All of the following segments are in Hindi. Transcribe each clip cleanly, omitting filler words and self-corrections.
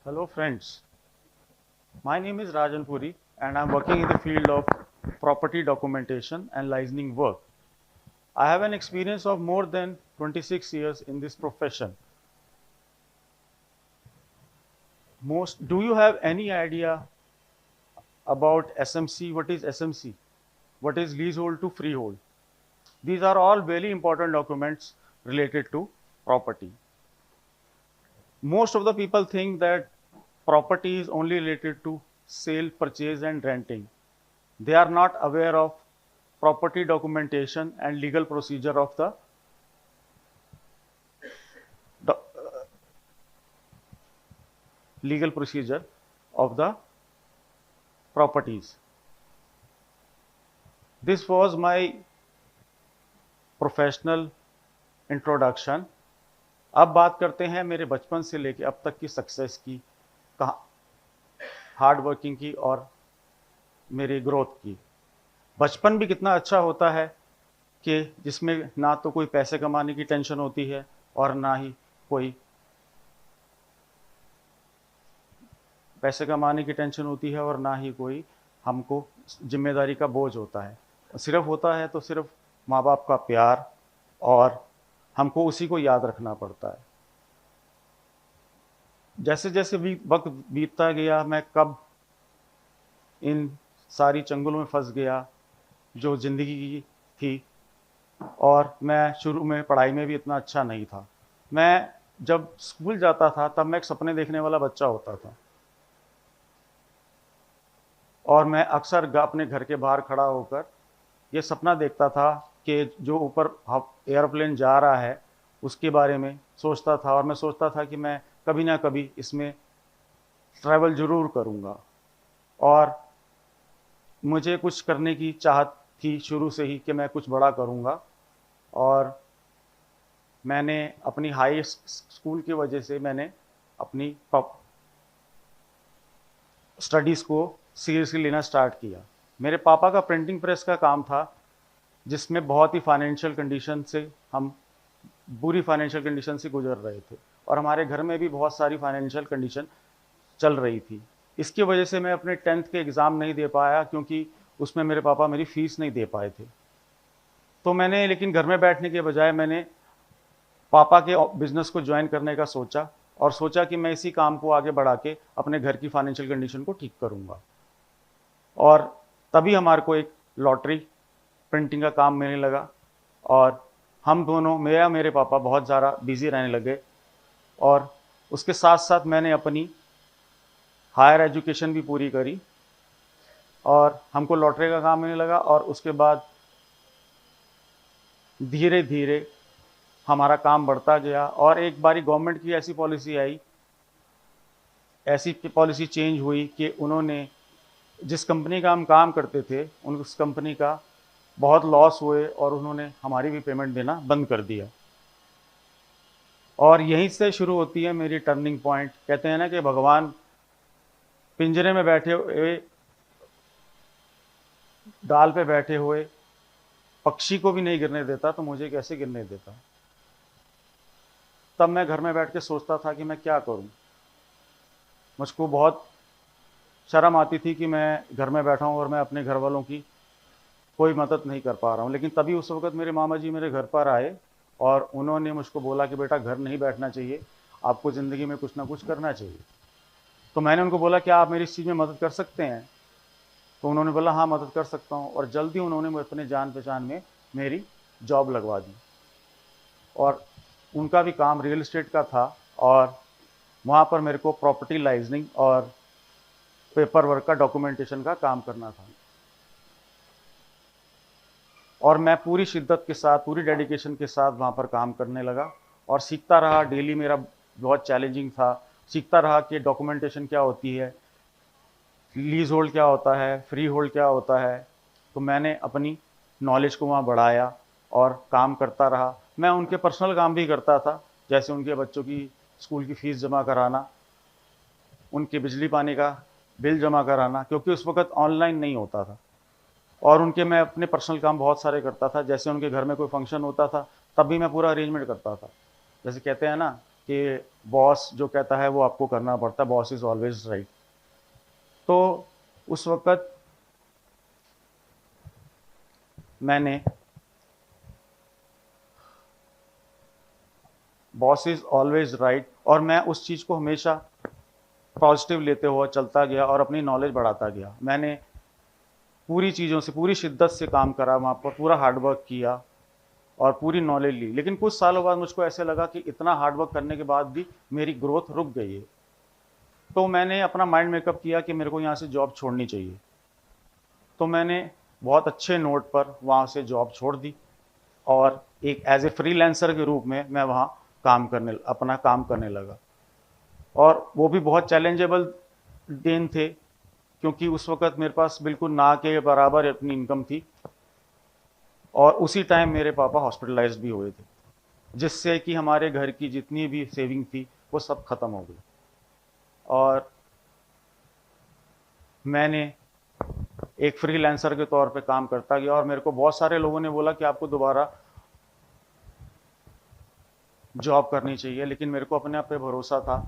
Hello friends, my name is Rajan Puri and I am working in the field of property documentation and licensing work. I have an experience of more than 26 years in this profession. Do you have any idea about SMC? What is SMC? What is leasehold to freehold? These are all very important documents related to property. Most of the people think that property is only related to sale, purchase and renting. They are not aware of property documentation and legal procedure of the do- legal procedure of the properties. This was my professional introduction. अब बात करते हैं मेरे बचपन से लेकर अब तक की सक्सेस की, कहा हार्ड वर्किंग की और मेरी ग्रोथ की। बचपन भी कितना अच्छा होता है कि जिसमें ना तो कोई पैसे कमाने की टेंशन होती है और ना ही कोई पैसे कमाने की टेंशन होती है और ना ही कोई हमको जिम्मेदारी का बोझ होता है। सिर्फ होता है तो सिर्फ माँ बाप का प्यार और हमको उसी को याद रखना पड़ता है। जैसे जैसे भी वक्त बीतता गया मैं कब इन सारी चंगुलों में फंस गया जो ज़िंदगी की थी। और मैं शुरू में पढ़ाई में भी इतना अच्छा नहीं था। मैं जब स्कूल जाता था तब मैं एक सपने देखने वाला बच्चा होता था और मैं अक्सर अपने घर के बाहर खड़ा होकर ये सपना देखता था कि जो ऊपर एयरप्लेन जा रहा है उसके बारे में सोचता था और मैं सोचता था कि मैं कभी ना कभी इसमें ट्रैवल ज़रूर करूँगा। और मुझे कुछ करने की चाहत थी शुरू से ही कि मैं कुछ बड़ा करूँगा। और मैंने अपनी हाई स्कूल की वजह से मैंने अपनी स्टडीज़ को सीरियसली लेना स्टार्ट किया। मेरे पापा का प्रिंटिंग प्रेस का काम था जिसमें बहुत ही फाइनेंशियल कंडीशन से हम बुरी फाइनेंशियल कंडीशन से गुजर रहे थे और हमारे घर में भी बहुत सारी फाइनेंशियल कंडीशन चल रही थी। इसकी वजह से मैं अपने 10th के एग्ज़ाम नहीं दे पाया क्योंकि उसमें मेरे पापा मेरी फ़ीस नहीं दे पाए थे। तो मैंने लेकिन घर में बैठने के बजाय मैंने पापा के बिज़नेस को ज्वाइन करने का सोचा और सोचा कि मैं इसी काम को आगे बढ़ा के अपने घर की फाइनेंशियल कंडीशन को ठीक करूँगा। और तभी हमारे को एक लॉटरी प्रिंटिंग का काम मिलने लगा और हम दोनों मेरा मेरे पापा बहुत ज़्यादा बिज़ी रहने लगे। और उसके साथ साथ मैंने अपनी हायर एजुकेशन भी पूरी करी और हमको लॉटरी का काम मिलने लगा। और उसके बाद धीरे धीरे हमारा काम बढ़ता गया और एक बारी गवर्नमेंट की ऐसी पॉलिसी आई, ऐसी पॉलिसी चेंज हुई कि उन्होंने जिस कंपनी का हम काम करते थे उस कंपनी का बहुत लॉस हुए और उन्होंने हमारी भी पेमेंट देना बंद कर दिया। और यहीं से शुरू होती है मेरी टर्निंग पॉइंट। कहते हैं ना कि भगवान पिंजरे में बैठे हुए डाल पे बैठे हुए पक्षी को भी नहीं गिरने देता तो मुझे कैसे गिरने देता। तब मैं घर में बैठ के सोचता था कि मैं क्या करूं। मुझको बहुत शर्म आती थी कि मैं घर में बैठा हूं और मैं अपने घर वालों की कोई मदद नहीं कर पा रहा हूं। लेकिन तभी उस वक्त मेरे मामा जी मेरे घर पर आए और उन्होंने मुझको बोला कि बेटा घर नहीं बैठना चाहिए, आपको ज़िंदगी में कुछ ना कुछ करना चाहिए। तो मैंने उनको बोला क्या आप मेरी इस चीज़ में मदद कर सकते हैं। तो उन्होंने बोला हाँ मदद कर सकता हूँ और जल्दी उन्होंने अपने जान पहचान में मेरी जॉब लगवा दी। और उनका भी काम रियल इस्टेट का था और वहाँ पर मेरे को प्रॉपर्टी लाइजनिंग और पेपर वर्क का डॉक्यूमेंटेशन का काम करना था। और मैं पूरी शिद्दत के साथ पूरी डेडिकेशन के साथ वहाँ पर काम करने लगा और सीखता रहा। डेली मेरा बहुत चैलेंजिंग था। सीखता रहा कि डॉक्यूमेंटेशन क्या होती है, लीज होल्ड क्या होता है, फ्री होल्ड क्या होता है। तो मैंने अपनी नॉलेज को वहाँ बढ़ाया और काम करता रहा। मैं उनके पर्सनल काम भी करता था, जैसे उनके बच्चों की स्कूल की फ़ीस जमा कराना, उनके बिजली पानी का बिल जमा कराना, क्योंकि उस वक्त ऑनलाइन नहीं होता था। और उनके मैं अपने पर्सनल काम बहुत सारे करता था। जैसे उनके घर में कोई फंक्शन होता था तब भी मैं पूरा अरेंजमेंट करता था। जैसे कहते हैं ना कि बॉस जो कहता है वो आपको करना पड़ता है, बॉस इज़ ऑलवेज राइट। तो उस वक़्त मैंने बॉस इज़ ऑलवेज राइट, और मैं उस चीज़ को हमेशा पॉजिटिव लेते हुए चलता गया और अपनी नॉलेज बढ़ाता गया। मैंने पूरी चीज़ों से, पूरी शिद्दत से काम करा, वहाँ पर पूरा हार्ड वर्क किया और पूरी नॉलेज ली। लेकिन कुछ सालों बाद मुझको ऐसे लगा कि इतना हार्ड वर्क करने के बाद भी मेरी ग्रोथ रुक गई है। तो मैंने अपना माइंड मेकअप किया कि मेरे को यहाँ से जॉब छोड़नी चाहिए। तो मैंने बहुत अच्छे नोट पर वहाँ से जॉब छोड़ दी और एक एज ए फ्रीलांसर के रूप में मैं वहाँ अपना काम करने लगा। और वो भी बहुत चैलेंजेबल दिन थे, क्योंकि उस वक़्त मेरे पास बिल्कुल ना के बराबर अपनी इनकम थी, और उसी टाइम मेरे पापा हॉस्पिटलाइज्ड भी हुए थे, जिससे कि हमारे घर की जितनी भी सेविंग थी वो सब खत्म हो गई। और मैंने एक फ्रीलांसर के तौर पे काम करता गया, और मेरे को बहुत सारे लोगों ने बोला कि आपको दोबारा जॉब करनी चाहिए, लेकिन मेरे को अपने आप पे भरोसा था।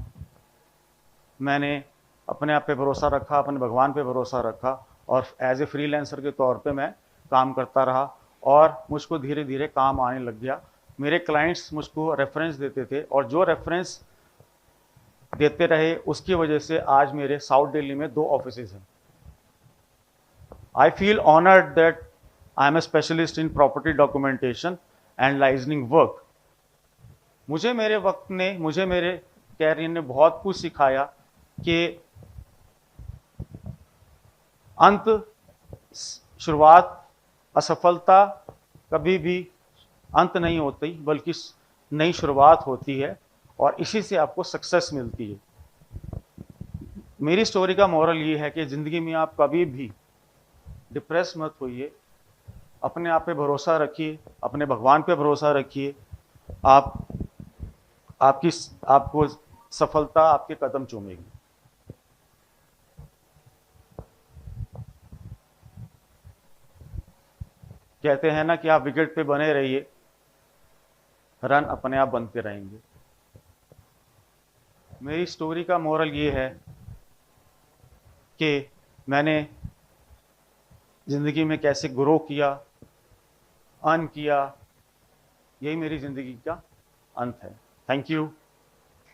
मैंने अपने आप पे भरोसा रखा, अपने भगवान पे भरोसा रखा, और एज ए फ्रीलांसर के तौर पे मैं काम करता रहा, और मुझको धीरे धीरे काम आने लग गया। मेरे क्लाइंट्स मुझको रेफरेंस देते थे, और जो रेफरेंस देते रहे उसकी वजह से आज मेरे साउथ दिल्ली में 2 ऑफिसेज हैं। I feel honoured that I am a specialist in property documentation and liaisoning work. मुझे मेरे कैरियर ने बहुत कुछ सिखाया कि शुरुआत, असफलता कभी भी अंत नहीं होती, बल्कि नई शुरुआत होती है, और इसी से आपको सक्सेस मिलती है। मेरी स्टोरी का मोरल ये है कि ज़िंदगी में आप कभी भी डिप्रेस मत होइए, अपने आप पे भरोसा रखिए, अपने भगवान पे भरोसा रखिए। आप आपको सफलता आपके कदम चूमेगी। कहते हैं ना कि आप विकेट पे बने रहिए, रन अपने आप बनते रहेंगे। मेरी स्टोरी का मोरल ये है कि मैंने ज़िंदगी में कैसे ग्रो किया, अर्न किया, यही मेरी ज़िंदगी का अंत है। Thank you.